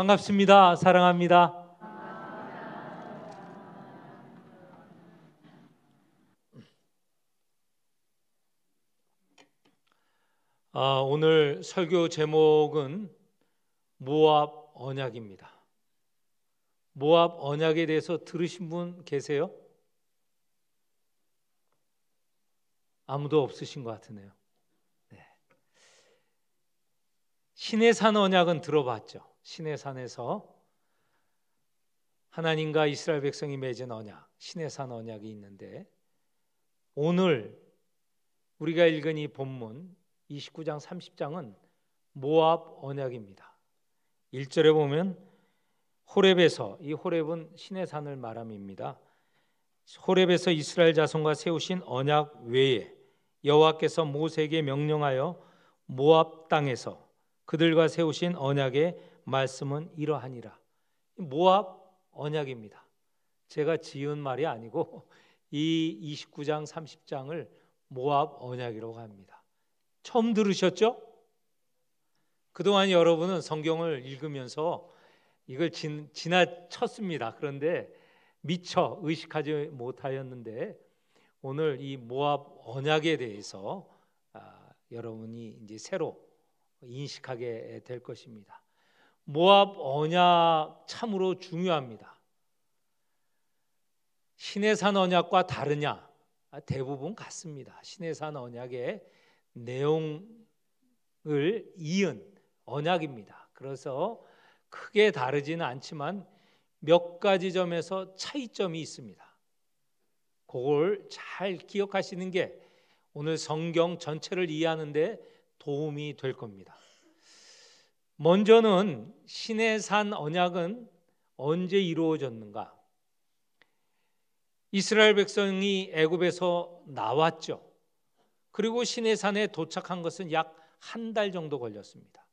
반갑습니다. 사랑합니다. 오늘 설교 제목은 모압 언약입니다. 모압 언약에 대해서 들으신 분 계세요? 아무도 없으신 것 같으네요. 네. 시내산 언약은 들어봤죠. 시내산에서 하나님과 이스라엘 백성이 맺은 언약, 시내산 언약이 있는데, 오늘 우리가 읽은 이 본문 29장 30장은 모압 언약입니다. 1절에 보면 호렙에서, 이 호렙은 시내산을 말함입니다. 호렙에서 이스라엘 자손과 세우신 언약 외에 여호와께서 모세에게 명령하여 모압 땅에서 그들과 세우신 언약의 말씀은 이러하니라. 모압 언약입니다. 제가 지은 말이 아니고 이 29장 30장을 모압 언약이라고 합니다. 처음 들으셨죠? 그동안 여러분은 성경을 읽으면서 이걸 지나쳤습니다. 그런데 미처 의식하지 못하였는데, 오늘 이 모압 언약에 대해서 여러분이 이제 새로 인식하게 될 것입니다. 모압 언약 참으로 중요합니다. 시내산 언약과 다르냐? 대부분 같습니다. 시내산 언약의 내용을 이은 언약입니다. 그래서 크게 다르지는 않지만 몇 가지 점에서 차이점이 있습니다. 그걸 잘 기억하시는 게 오늘 성경 전체를 이해하는 데 도움이 될 겁니다. 먼저는 시내산 언약은 언제 이루어졌는가? 이스라엘 백성이 애굽에서 나왔죠. 그리고 시내산에 도착한 것은 약 한 달 정도 걸렸습니다.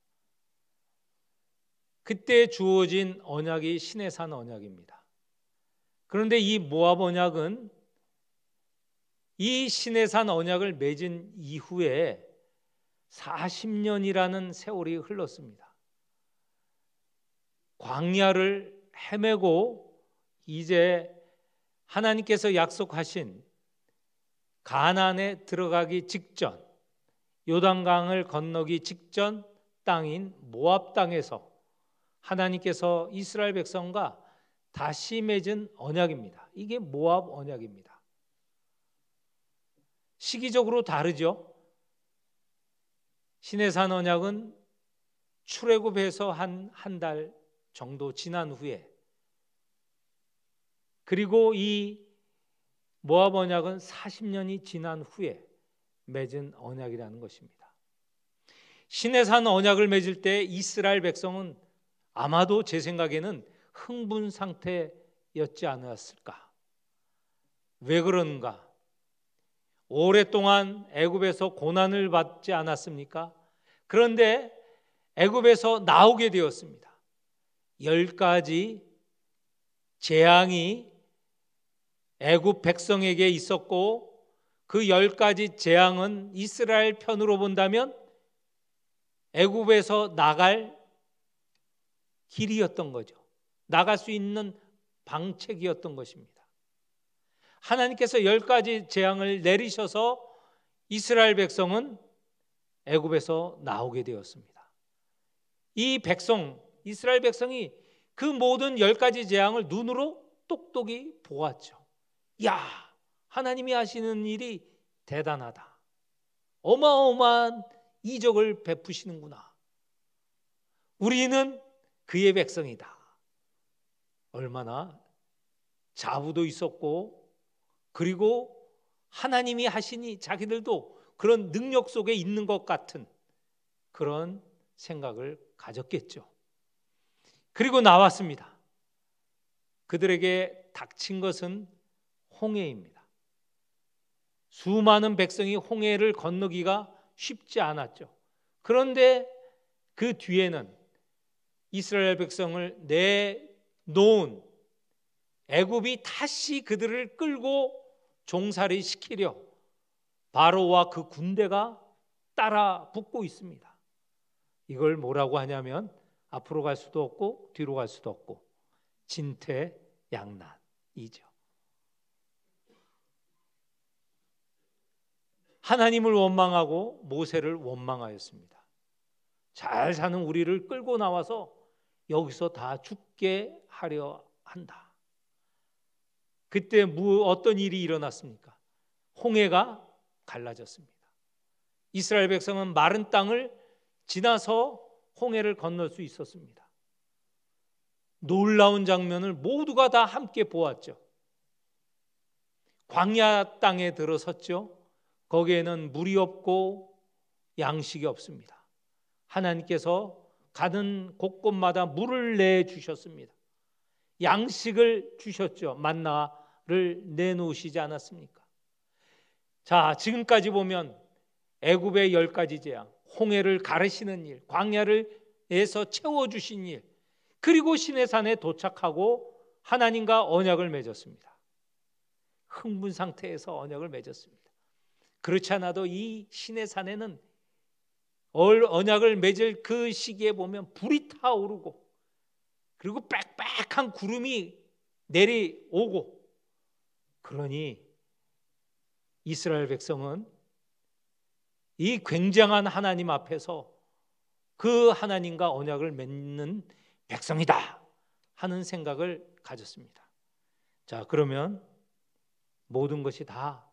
그때 주어진 언약이 시내산 언약입니다. 그런데 이 모압 언약은 이 시내산 언약을 맺은 이후에 40년이라는 세월이 흘렀습니다. 광야를 헤매고 이제 하나님께서 약속하신 가나안에 들어가기 직전, 요단강을 건너기 직전 땅인 모압 땅에서 하나님께서 이스라엘 백성과 다시 맺은 언약입니다. 이게 모압 언약입니다. 시기적으로 다르죠. 시내산 언약은 출애굽해서 한 달 정도 지난 후에, 그리고 이 모압 언약은 40년이 지난 후에 맺은 언약이라는 것입니다. 시내산 언약을 맺을 때 이스라엘 백성은 아마도 제 생각에는 흥분 상태였지 않았을까? 왜 그런가? 오랫동안 애굽에서 고난을 받지 않았습니까? 그런데 애굽에서 나오게 되었습니다. 10가지 재앙이 애굽 백성에게 있었고, 그 10가지 재앙은 이스라엘 편으로 본다면 애굽에서 나갈 길이었던 거죠. 나갈 수 있는 방책이었던 것입니다. 하나님께서 10가지 재앙을 내리셔서 이스라엘 백성은 애굽에서 나오게 되었습니다. 이 백성, 이스라엘 백성이 그 모든 10가지 재앙을 눈으로 똑똑히 보았죠. 야, 하나님이 하시는 일이 대단하다. 어마어마한 이적을 베푸시는구나. 우리는 그의 백성이다. 얼마나 자부도 있었고, 그리고 하나님이 하시니 자기들도 그런 능력 속에 있는 것 같은 그런 생각을 가졌겠죠. 그리고 나왔습니다. 그들에게 닥친 것은 홍해입니다. 수많은 백성이 홍해를 건너기가 쉽지 않았죠. 그런데 그 뒤에는 이스라엘 백성을 내놓은 애굽이 다시 그들을 끌고 종살이 시키려 바로와 그 군대가 따라 붙고 있습니다. 이걸 뭐라고 하냐면 앞으로 갈 수도 없고 뒤로 갈 수도 없고 진퇴양난이죠. 하나님을 원망하고 모세를 원망하였습니다. 잘 사는 우리를 끌고 나와서 여기서 다 죽게 하려 한다. 그때 어떤 일이 일어났습니까? 홍해가 갈라졌습니다. 이스라엘 백성은 마른 땅을 지나서 홍해를 건널 수 있었습니다. 놀라운 장면을 모두가 다 함께 보았죠. 광야 땅에 들어섰죠. 거기에는 물이 없고 양식이 없습니다. 하나님께서 가는 곳곳마다 물을 내주셨습니다. 양식을 주셨죠. 만나를 내놓으시지 않았습니까? 자, 지금까지 보면 애굽의 10가지 재앙, 홍해를 가르시는 일, 광야를에서 채워주신 일, 그리고 시내산에 도착하고 하나님과 언약을 맺었습니다. 흥분 상태에서 언약을 맺었습니다. 그렇지 않아도 이 시내산에는 언약을 맺을 그 시기에 보면 불이 타오르고 그리고 빽빽한 구름이 내려오고, 그러니 이스라엘 백성은 이 굉장한 하나님 앞에서 그 하나님과 언약을 맺는 백성이다 하는 생각을 가졌습니다. 자, 그러면 모든 것이 다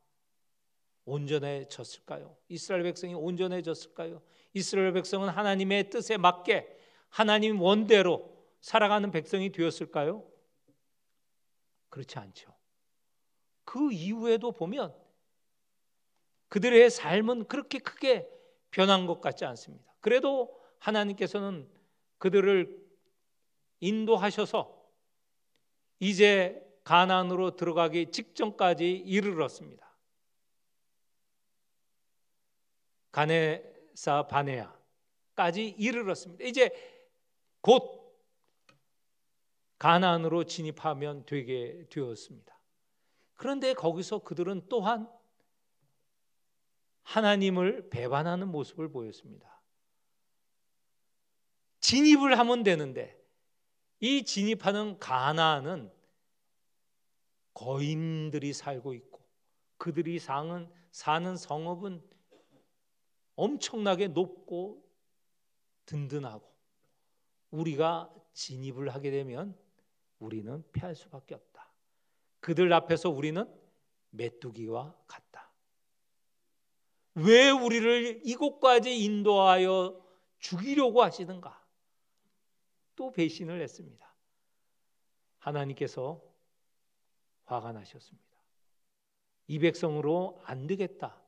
온전해졌을까요? 이스라엘 백성이 온전해졌을까요? 이스라엘 백성은 하나님의 뜻에 맞게 하나님 원대로 살아가는 백성이 되었을까요? 그렇지 않죠. 그 이후에도 보면 그들의 삶은 그렇게 크게 변한 것 같지 않습니다. 그래도 하나님께서는 그들을 인도하셔서 이제 가나안으로 들어가기 직전까지 이르렀습니다. 가네사 바네아까지 이르렀습니다. 이제 곧 가나안으로 진입하면 되게 되었습니다. 그런데 거기서 그들은 또한 하나님을 배반하는 모습을 보였습니다. 진입을 하면 되는데 이 진입하는 가나안은 거인들이 살고 있고 그들이 사는 성읍은 엄청나게 높고 든든하고 우리가 진입을 하게 되면 우리는 피할 수밖에 없다. 그들 앞에서 우리는 메뚜기와 같다. 왜 우리를 이곳까지 인도하여 죽이려고 하시는가? 또 배신을 했습니다. 하나님께서 화가 나셨습니다. 이 백성으로 안 되겠다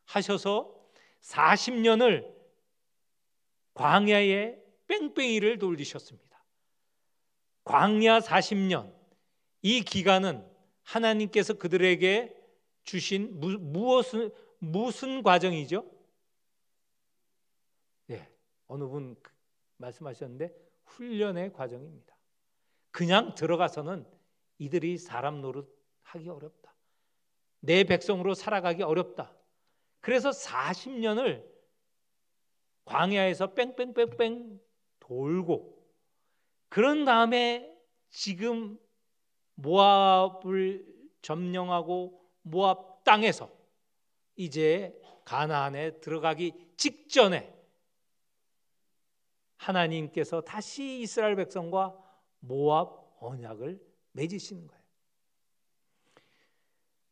하셔서 40년을 광야에 뺑뺑이를 돌리셨습니다. 광야 40년, 이 기간은 하나님께서 그들에게 주신 무슨 과정이죠? 네, 어느 분 말씀하셨는데 훈련의 과정입니다. 그냥 들어가서는 이들이 사람 노릇하기 어렵다. 내 백성으로 살아가기 어렵다. 그래서 40년을 광야에서 뺑뺑뺑뺑 돌고 그런 다음에 지금 모압을 점령하고 모압 땅에서 이제 가나안에 들어가기 직전에 하나님께서 다시 이스라엘 백성과 모압 언약을 맺으시는 거예요.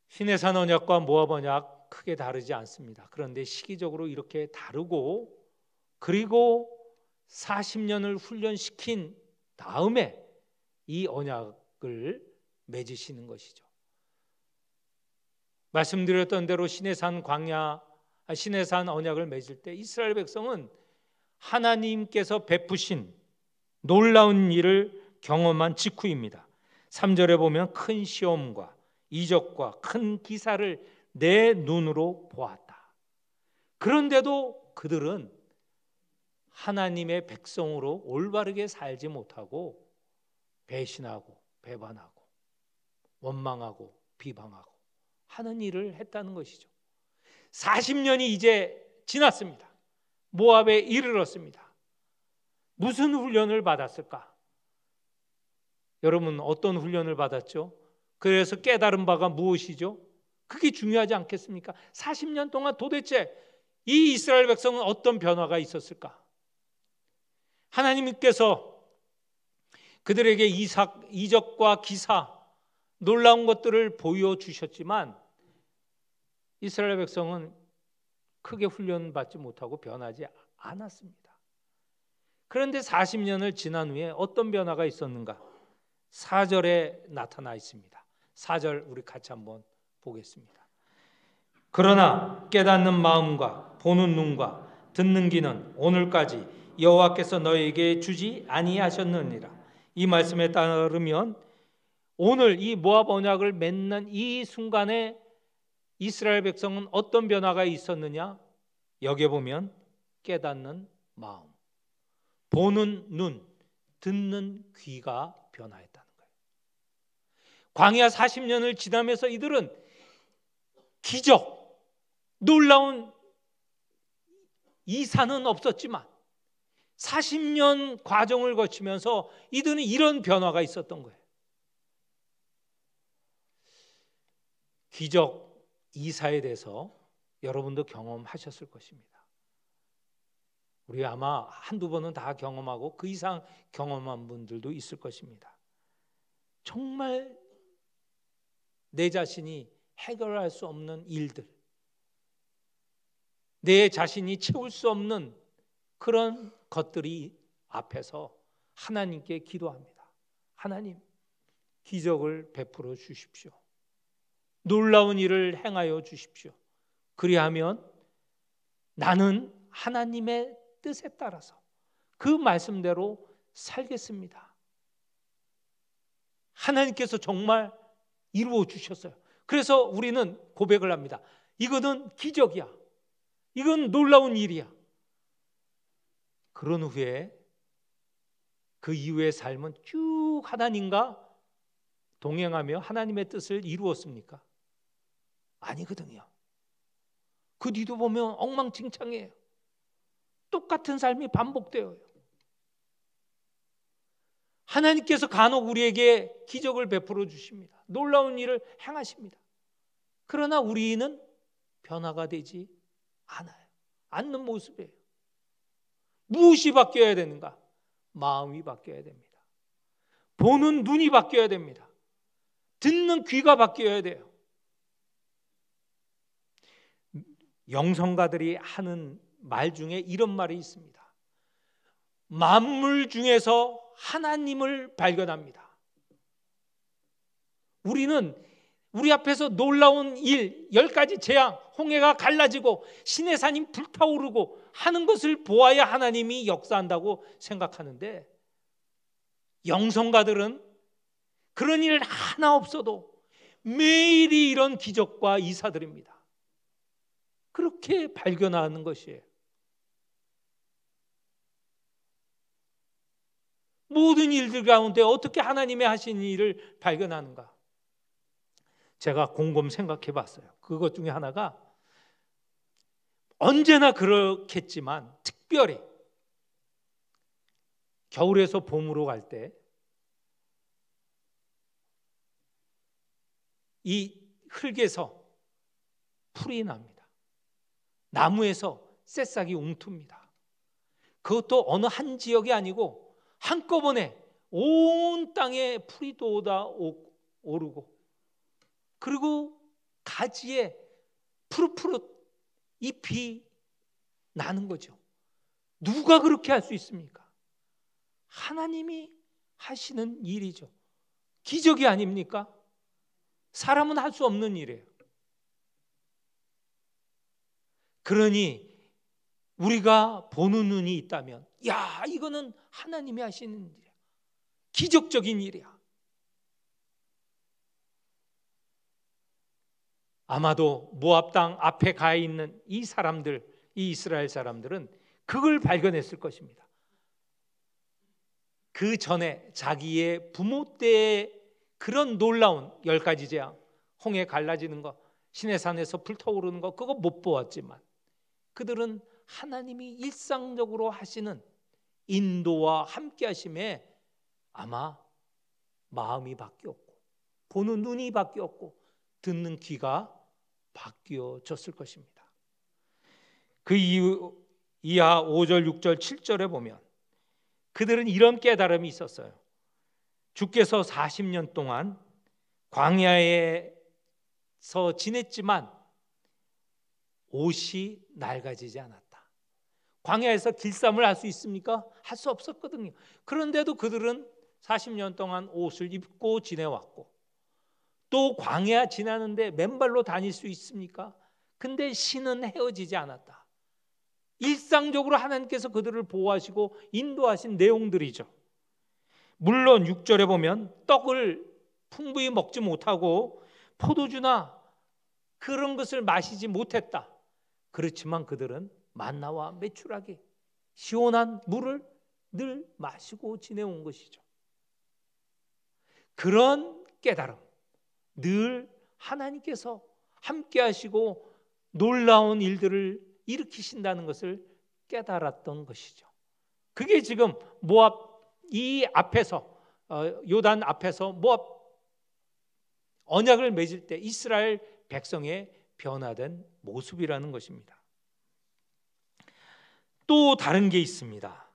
시내산 언약과 모압 언약 크게 다르지 않습니다. 그런데 시기적으로 이렇게 다르고 그리고 40년을 훈련시킨 다음에 이 언약을 맺으시는 것이죠. 말씀드렸던 대로 시내산 언약을 맺을 때 이스라엘 백성은 하나님께서 베푸신 놀라운 일을 경험한 직후입니다. 3절에 보면 큰 시험과 이적과 큰 기사를 내 눈으로 보았다. 그런데도 그들은 하나님의 백성으로 올바르게 살지 못하고 배신하고 배반하고 원망하고 비방하고 하는 일을 했다는 것이죠. 40년이 이제 지났습니다. 모압에 이르렀습니다. 무슨 훈련을 받았을까? 여러분 어떤 훈련을 받았죠? 그래서 깨달은 바가 무엇이죠? 그게 중요하지 않겠습니까? 40년 동안 도대체 이 이스라엘 백성은 어떤 변화가 있었을까? 하나님께서 그들에게 이적과 기사, 놀라운 것들을 보여주셨지만 이스라엘 백성은 크게 훈련받지 못하고 변하지 않았습니다. 그런데 40년을 지난 후에 어떤 변화가 있었는가? 4절에 나타나 있습니다. 4절 우리 같이 한번 보겠습니다. 그러나 깨닫는 마음과 보는 눈과 듣는 귀는 오늘까지 여호와께서 너에게 주지 아니하셨느니라. 이 말씀에 따르면 오늘 이 모압 언약을 맺는 이 순간에 이스라엘 백성은 어떤 변화가 있었느냐? 여기에 보면 깨닫는 마음, 보는 눈, 듣는 귀가 변화했다는 거예요. 광야 40년을 지나면서 이들은 기적, 놀라운 이사는 없었지만 40년 과정을 거치면서 이들은 이런 변화가 있었던 거예요. 기적, 이사에 대해서 여러분도 경험하셨을 것입니다. 우리 아마 한두 번은 다 경험하고 그 이상 경험한 분들도 있을 것입니다. 정말 내 자신이 해결할 수 없는 일들, 내 자신이 채울 수 없는 그런 것들이 앞에서 하나님께 기도합니다. 하나님, 기적을 베풀어 주십시오. 놀라운 일을 행하여 주십시오. 그리하면 나는 하나님의 뜻에 따라서 그 말씀대로 살겠습니다. 하나님께서 정말 이루어 주셨어요. 그래서 우리는 고백을 합니다. 이거는 기적이야. 이건 놀라운 일이야. 그런 후에 그 이후의 삶은 쭉 하나님과 동행하며 하나님의 뜻을 이루었습니까? 아니거든요. 그 뒤도 보면 엉망진창이에요. 똑같은 삶이 반복되어요. 하나님께서 간혹 우리에게 기적을 베풀어 주십니다. 놀라운 일을 행하십니다. 그러나 우리는 변화가 되지 않아요. 않는 모습이에요. 무엇이 바뀌어야 되는가? 마음이 바뀌어야 됩니다. 보는 눈이 바뀌어야 됩니다. 듣는 귀가 바뀌어야 돼요. 영성가들이 하는 말 중에 이런 말이 있습니다. 만물 중에서 하나님을 발견합니다. 우리는 우리 앞에서 놀라운 일, 10가지 재앙, 홍해가 갈라지고 시내산이 불타오르고 하는 것을 보아야 하나님이 역사한다고 생각하는데, 영성가들은 그런 일 하나 없어도 매일이 이런 기적과 이사들입니다. 그렇게 발견하는 것이에요. 모든 일들 가운데 어떻게 하나님의 하신 일을 발견하는가? 제가 곰곰 생각해 봤어요. 그것 중에 하나가, 언제나 그렇겠지만 특별히 겨울에서 봄으로 갈 때 이 흙에서 풀이 납니다. 나무에서 새싹이 웅툽니다. 그것도 어느 한 지역이 아니고 한꺼번에 온 땅에 풀이 돋아 오르고, 그리고 가지에 푸릇푸릇 잎이 나는 거죠. 누가 그렇게 할 수 있습니까? 하나님이 하시는 일이죠. 기적이 아닙니까? 사람은 할 수 없는 일이에요. 그러니 우리가 보는 눈이 있다면, 야, 이거는 하나님이 하시는 일이야. 기적적인 일이야. 아마도 모압 땅 앞에 가 있는 이 사람들, 이 이스라엘 사람들은 그걸 발견했을 것입니다. 그 전에 자기의 부모 때의 그런 놀라운 10가지 재앙, 홍해 갈라지는 거, 시내산에서 불타오르는 거, 그거 못 보았지만 그들은 하나님이 일상적으로 하시는 인도와 함께 하심에 아마 마음이 바뀌었고 보는 눈이 바뀌었고 듣는 귀가 바뀌어졌을 것입니다. 그 이하 5절, 6절, 7절에 보면 그들은 이런 깨달음이 있었어요. 주께서 40년 동안 광야에서 지냈지만 옷이 낡아지지 않았다. 광야에서 길쌈을 할 수 있습니까? 할 수 없었거든요. 그런데도 그들은 40년 동안 옷을 입고 지내왔고, 또 광야 지나는데 맨발로 다닐 수 있습니까? 근데 신은 헤어지지 않았다. 일상적으로 하나님께서 그들을 보호하시고 인도하신 내용들이죠. 물론 6절에 보면 떡을 풍부히 먹지 못하고 포도주나 그런 것을 마시지 못했다. 그렇지만 그들은 만나와 메추라기, 시원한 물을 늘 마시고 지내온 것이죠. 그런 깨달음, 늘 하나님께서 함께 하시고 놀라운 일들을 일으키신다는 것을 깨달았던 것이죠. 그게 지금 모압 이 앞에서 요단 앞에서 모압 언약을 맺을 때 이스라엘 백성의 변화된 모습이라는 것입니다. 또 다른 게 있습니다.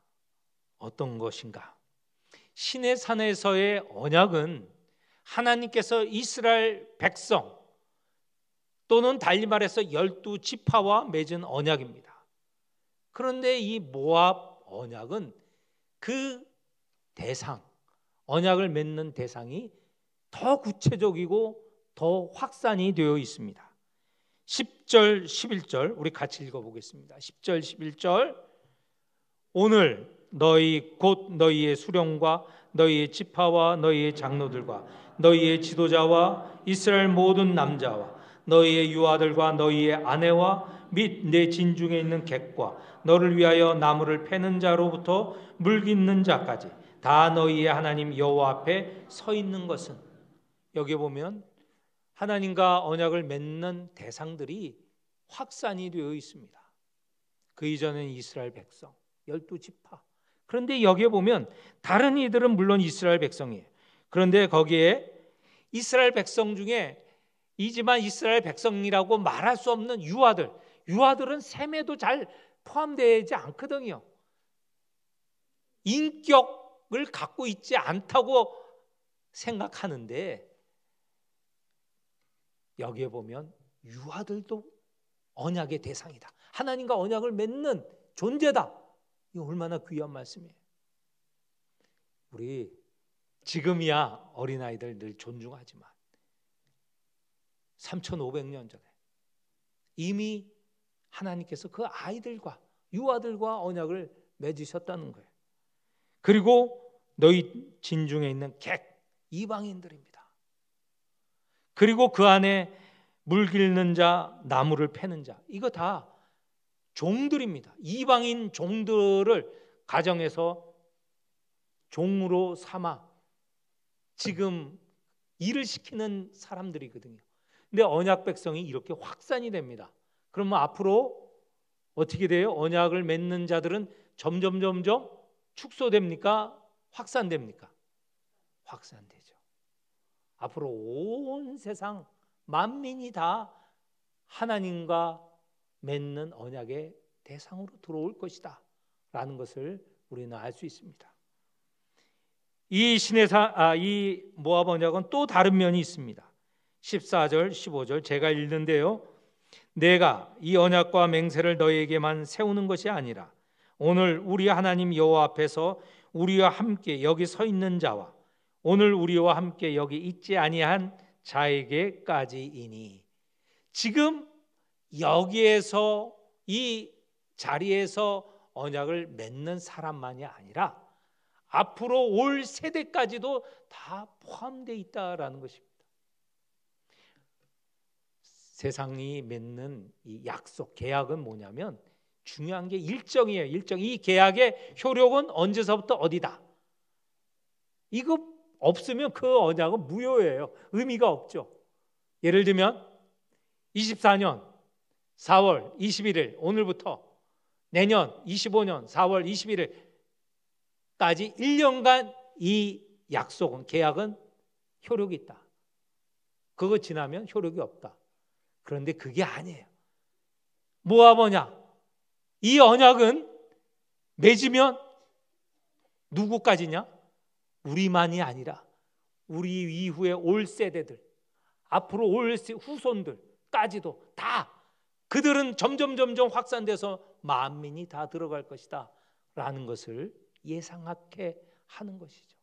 어떤 것인가? 시내산에서의 언약은 하나님께서 이스라엘 백성 또는 달리 말해서 12지파와 맺은 언약입니다. 그런데 이 모압 언약은 그 대상, 언약을 맺는 대상이 더 구체적이고 더 확산이 되어 있습니다. 10절, 11절 우리 같이 읽어보겠습니다. 10절, 11절 오늘 너희 곧 너희의 수령과 너희의 지파와 너희의 장로들과 너희의 지도자와 이스라엘 모든 남자와 너희의 유아들과 너희의 아내와 및 내 진중에 있는 객과 너를 위하여 나무를 패는 자로부터 물 깃는 자까지 다 너희의 하나님 여호와 앞에 서 있는 것은, 여기 보면 하나님과 언약을 맺는 대상들이 확산이 되어 있습니다. 그 이전엔 이스라엘 백성 12지파. 그런데 여기에 보면 다른 이들은 물론 이스라엘 백성이에요. 그런데 거기에 이스라엘 백성 중에 이지만 이스라엘 백성이라고 말할 수 없는 유아들은 셈에도 잘 포함되지 않거든요. 인격을 갖고 있지 않다고 생각하는데 여기에 보면 유아들도 언약의 대상이다. 하나님과 언약을 맺는 존재다. 이거 얼마나 귀한 말씀이에요. 우리 지금이야 어린아이들 늘 존중하지만 3500년 전에 이미 하나님께서 그 아이들과 유아들과 언약을 맺으셨다는 거예요. 그리고 너희 진중에 있는 객, 이방인들입니다. 그리고 그 안에 물 길는 자, 나무를 패는 자, 이거 다 종들입니다. 이방인 종들을 가정에서 종으로 삼아 지금 일을 시키는 사람들이거든요. 근데 언약 백성이 이렇게 확산이 됩니다. 그러면 앞으로 어떻게 돼요? 언약을 맺는 자들은 점점 축소됩니까? 확산됩니까? 확산되죠. 앞으로 온 세상 만민이 다 하나님과 맺는 언약의 대상으로 들어올 것이다 라는 것을 우리는 알 수 있습니다. 이 모압 언약은 또 다른 면이 있습니다. 14절 15절 제가 읽는데요, 내가 이 언약과 맹세를 너희에게만 세우는 것이 아니라 오늘 우리 하나님 여호와 앞에서 우리와 함께 여기 서 있는 자와 오늘 우리와 함께 여기 있지 아니한 자에게까지이니. 지금 여기에서 이 자리에서 언약을 맺는 사람만이 아니라 앞으로 올 세대까지도 다 포함되어 있다라는 것입니다. 세상이 맺는 이 약속, 계약은 뭐냐면 중요한 게 일정이에요. 일정. 이 계약의 효력은 언제서부터 어디다. 이거 없으면 그 언약은 무효예요. 의미가 없죠. 예를 들면 24년 4월 21일 오늘부터 내년 25년 4월 21일 까지 1년간 이 약속은, 계약은 효력이 있다. 그거 지나면 효력이 없다. 그런데 그게 아니에요. 뭐와 뭐냐? 이 언약은 맺으면 누구까지냐? 우리만이 아니라 우리 이후에 올 세대들, 앞으로 올 후손들까지도 다, 그들은 점점 확산돼서 만민이 다 들어갈 것이다 라는 것을 예상하게 하는 것이죠.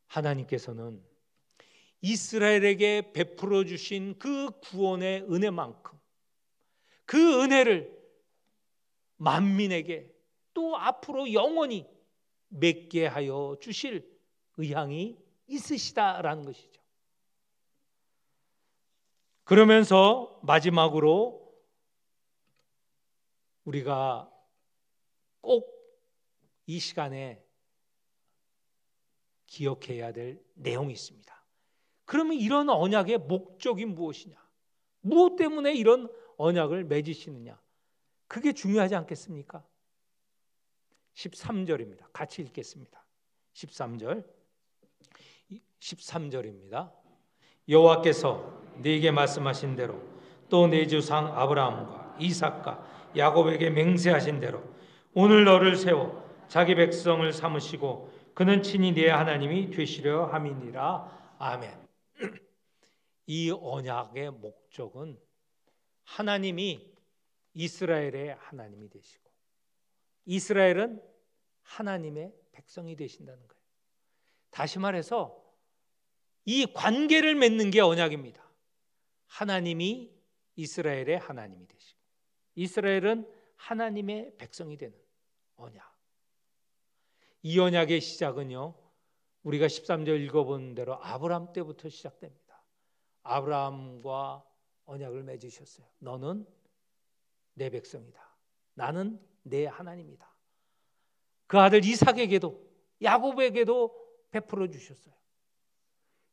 하나님께서는 이스라엘에게 베풀어 주신 그 구원의 은혜만큼 그 은혜를 만민에게 또 앞으로 영원히 맺게 하여 주실 의향이 있으시다라는 것이죠. 그러면서 마지막으로 우리가 꼭 이 시간에 기억해야 될 내용이 있습니다. 그러면 이런 언약의 목적이 무엇이냐? 무엇 때문에 이런 언약을 맺으시느냐? 그게 중요하지 않겠습니까? 13절입니다. 같이 읽겠습니다. 13절입니다. 여호와께서 네게 말씀하신 대로 또 네 조상 아브라함과 이삭과 야곱에게 맹세하신 대로 오늘 너를 세워 자기 백성을 삼으시고 그는 친히 네 하나님이 되시려 함이니라. 아멘. 이 언약의 목적은 하나님이 이스라엘의 하나님이 되시고 이스라엘은 하나님의 백성이 되신다는 거예요. 다시 말해서 이 관계를 맺는 게 언약입니다. 하나님이 이스라엘의 하나님이 되시고 이스라엘은 하나님의 백성이 되는 언약. 이 언약의 시작은요, 우리가 13절 읽어본 대로 아브라함 때부터 시작됩니다. 아브라함과 언약을 맺으셨어요. 너는 내 백성이다. 나는 내 하나님이다. 그 아들 이삭에게도 야곱에게도 베풀어 주셨어요.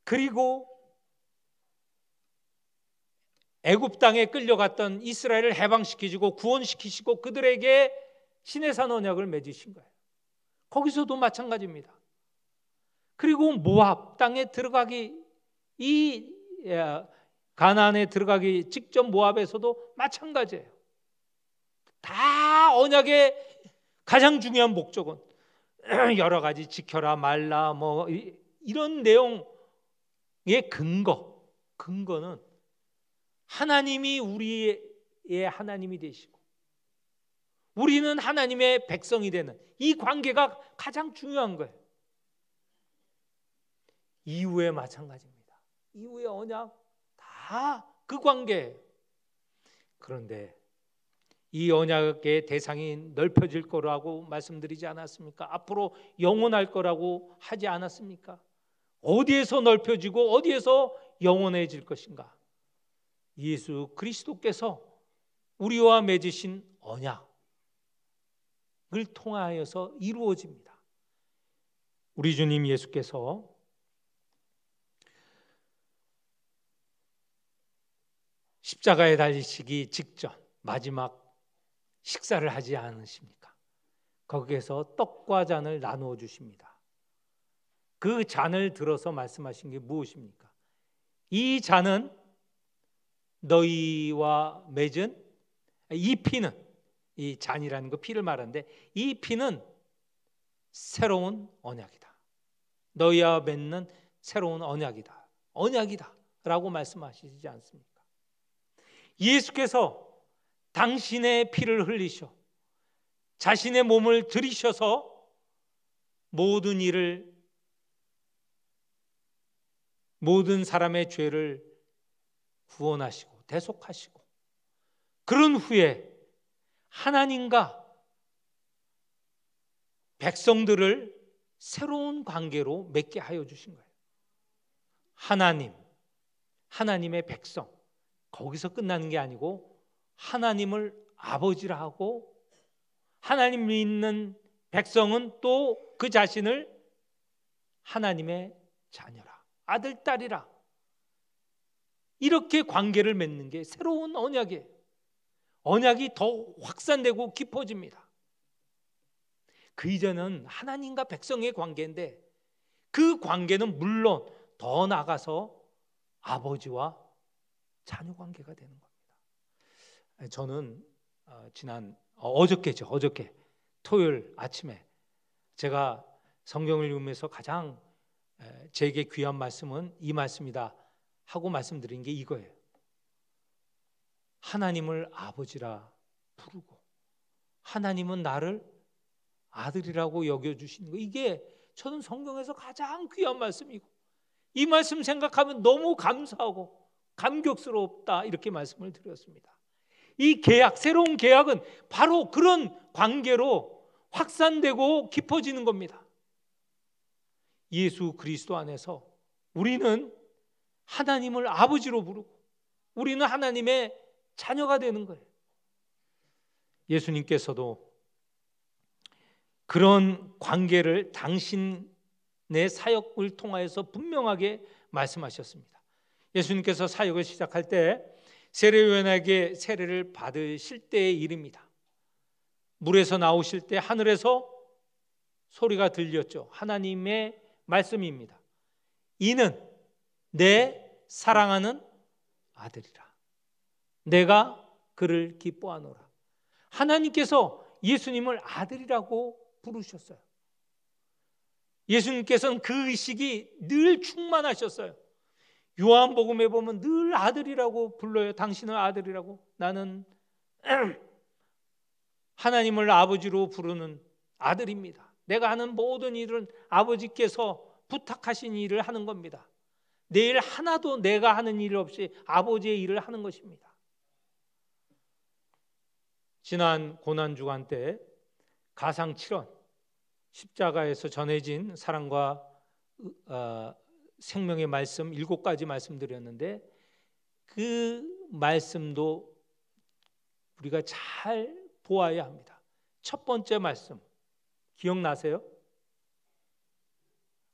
그리고 애굽 땅에 끌려갔던 이스라엘을 해방시키시고 구원시키시고 그들에게 시내산 언약을 맺으신 거예요. 거기서도 마찬가지입니다. 그리고 모압 땅에 들어가기, 이 가나안에 들어가기 직전 모압에서도 마찬가지예요. 다 언약의 가장 중요한 목적은 여러 가지 지켜라 말라 뭐 이런 내용의 근거는 하나님이 우리의 하나님이 되시고 우리는 하나님의 백성이 되는 이 관계가 가장 중요한 거예요. 이후에 마찬가지입니다. 이후의 언약 다 그 관계예요. 그런데 이 언약의 대상이 넓혀질 거라고 말씀드리지 않았습니까? 앞으로 영원할 거라고 하지 않았습니까? 어디에서 넓혀지고 어디에서 영원해질 것인가? 예수 그리스도께서 우리와 맺으신 언약을 통하여서 이루어집니다. 우리 주님 예수께서 십자가에 달리시기 직전 마지막 식사를 하지 않으십니까? 거기에서 떡과 잔을 나누어 주십니다. 그 잔을 들어서 말씀하신 게 무엇입니까? 이 잔은 너희와 맺은 이 피는, 이 잔이라는 거 피를 말하는데 이 피는 새로운 언약이다. 너희와 맺는 새로운 언약이다. 언약이다 라고 말씀하시지 않습니까? 예수께서 당신의 피를 흘리셔 자신의 몸을 들이셔서 모든 일을, 모든 사람의 죄를 구원하시고 대속하시고 그런 후에 하나님과 백성들을 새로운 관계로 맺게 하여 주신 거예요. 하나님의 백성, 거기서 끝나는 게 아니고 하나님을 아버지라 하고 하나님 믿는 백성은 또 그 자신을 하나님의 자녀라, 아들, 딸이라, 이렇게 관계를 맺는 게 새로운 언약이에요. 언약이 더 확산되고 깊어집니다. 그 이전은 하나님과 백성의 관계인데 그 관계는 물론 더 나아가서 아버지와 자녀 관계가 되는 겁니다. 저는 지난 어저께 토요일 아침에 제가 성경을 읽으면서 가장 제게 귀한 말씀은 이 말씀이다 하고 말씀드린 게 이거예요. 하나님을 아버지라 부르고 하나님은 나를 아들이라고 여겨주시는 거, 이게 저는 성경에서 가장 귀한 말씀이고 이 말씀 생각하면 너무 감사하고 감격스럽다, 이렇게 말씀을 드렸습니다. 이 계약, 새로운 계약은 바로 그런 관계로 확산되고 깊어지는 겁니다. 예수 그리스도 안에서 우리는 하나님을 아버지로 부르고 우리는 하나님의 자녀가 되는 거예요. 예수님께서도 그런 관계를 당신의 사역을 통하여서 분명하게 말씀하셨습니다. 예수님께서 사역을 시작할 때 세례요한에게 세례를 받으실 때의 일입니다. 물에서 나오실 때 하늘에서 소리가 들렸죠. 하나님의 말씀입니다. 이는 내 사랑하는 아들이라. 내가 그를 기뻐하노라. 하나님께서 예수님을 아들이라고 부르셨어요. 예수님께서는 그 의식이 늘 충만하셨어요. 요한복음에 보면 늘 아들이라고 불러요. 당신은 아들이라고. 나는 하나님을 아버지로 부르는 아들입니다. 내가 하는 모든 일은 아버지께서 부탁하신 일을 하는 겁니다. 내 일 하나도 내가 하는 일 없이 아버지의 일을 하는 것입니다. 지난 고난주간 때 가상 7원, 십자가에서 전해진 사랑과 생명의 말씀 7가지 말씀드렸는데 그 말씀도 우리가 잘 보아야 합니다. 첫 번째 말씀 기억나세요?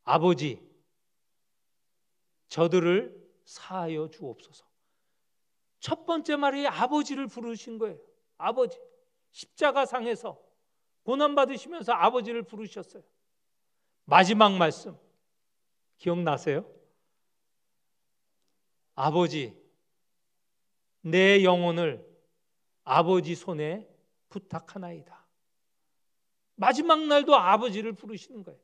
아버지, 저들을 사하여 주옵소서. 첫 번째 말이 아버지를 부르신 거예요. 아버지, 십자가상에서 고난받으시면서 아버지를 부르셨어요. 마지막 말씀 기억나세요? 아버지, 내 영혼을 아버지 손에 부탁하나이다. 마지막 날도 아버지를 부르시는 거예요.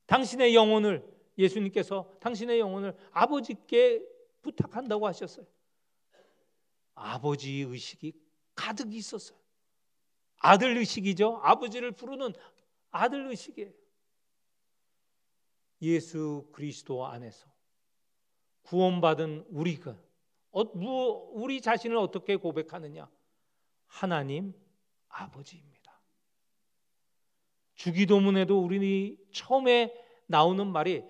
당신의 영혼을, 예수님께서 당신의 영혼을 아버지께 부탁한다고 하셨어요. 아버지 의식이 가득 있었어요. 아들 의식이죠. 아버지를 부르는 아들 의식이에요. 예수 그리스도 안에서 구원받은 우리가 우리 자신을 어떻게 고백하느냐? 하나님 아버지입니다. 주기도문에도 우리 처음에 나오는 말이,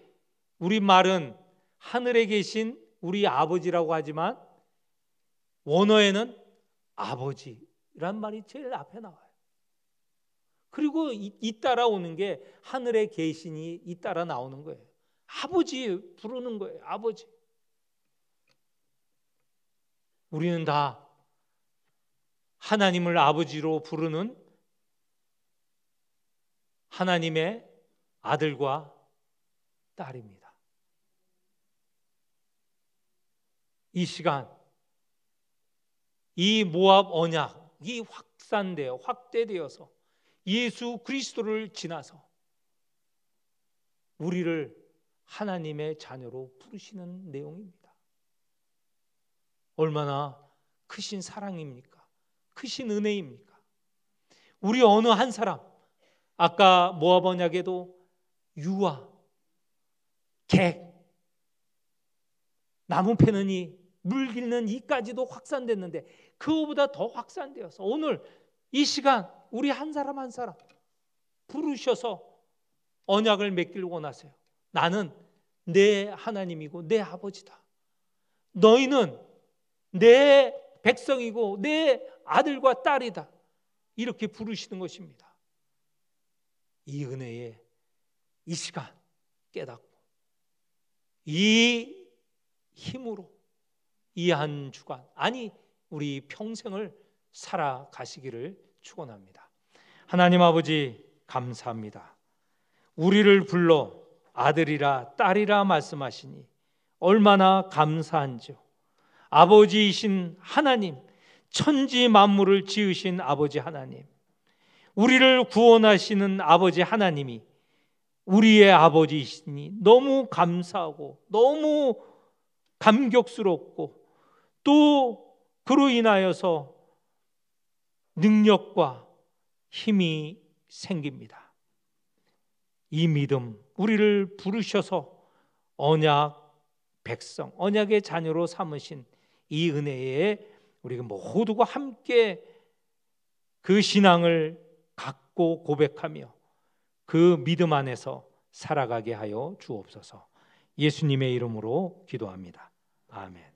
우리 말은 하늘에 계신 우리 아버지라고 하지만 원어에는 아버지란 말이 제일 앞에 나와요. 그리고 잇따라 오는 게 하늘에 계시니 잇따라 나오는 거예요. 아버지 부르는 거예요. 아버지. 우리는 다 하나님을 아버지로 부르는 하나님의 아들과 딸입니다. 이 시간 이 모압 언약이 확대되어서 예수 그리스도를 지나서 우리를 하나님의 자녀로 부르시는 내용입니다. 얼마나 크신 사랑입니까? 크신 은혜입니까? 우리 어느 한 사람, 아까 모압 언약에도 유아, 객, 나무 패는 이, 물 길는 이까지도 확산됐는데 그거보다 더 확산되어서 오늘 이 시간 우리 한 사람 한 사람 부르셔서 언약을 맺기를 원하세요. 나는 내 하나님이고 내 아버지다. 너희는 내 백성이고 내 아들과 딸이다. 이렇게 부르시는 것입니다. 이 은혜에 이 시간 깨닫고 이 힘으로 이 한 주간, 아니 우리 평생을 살아가시기를 축원합니다. 하나님 아버지 감사합니다. 우리를 불러 아들이라 딸이라 말씀하시니 얼마나 감사한지요. 아버지이신 하나님, 천지 만물을 지으신 아버지 하나님, 우리를 구원하시는 아버지 하나님이 우리의 아버지이시니 너무 감사하고 너무 감격스럽고 또 그로 인하여서 능력과 힘이 생깁니다. 이 믿음, 우리를 부르셔서 언약 백성, 언약의 자녀로 삼으신 이 은혜에 우리가 모두가 함께 그 신앙을 갖고 고백하며 그 믿음 안에서 살아가게 하여 주옵소서. 예수님의 이름으로 기도합니다. 아멘.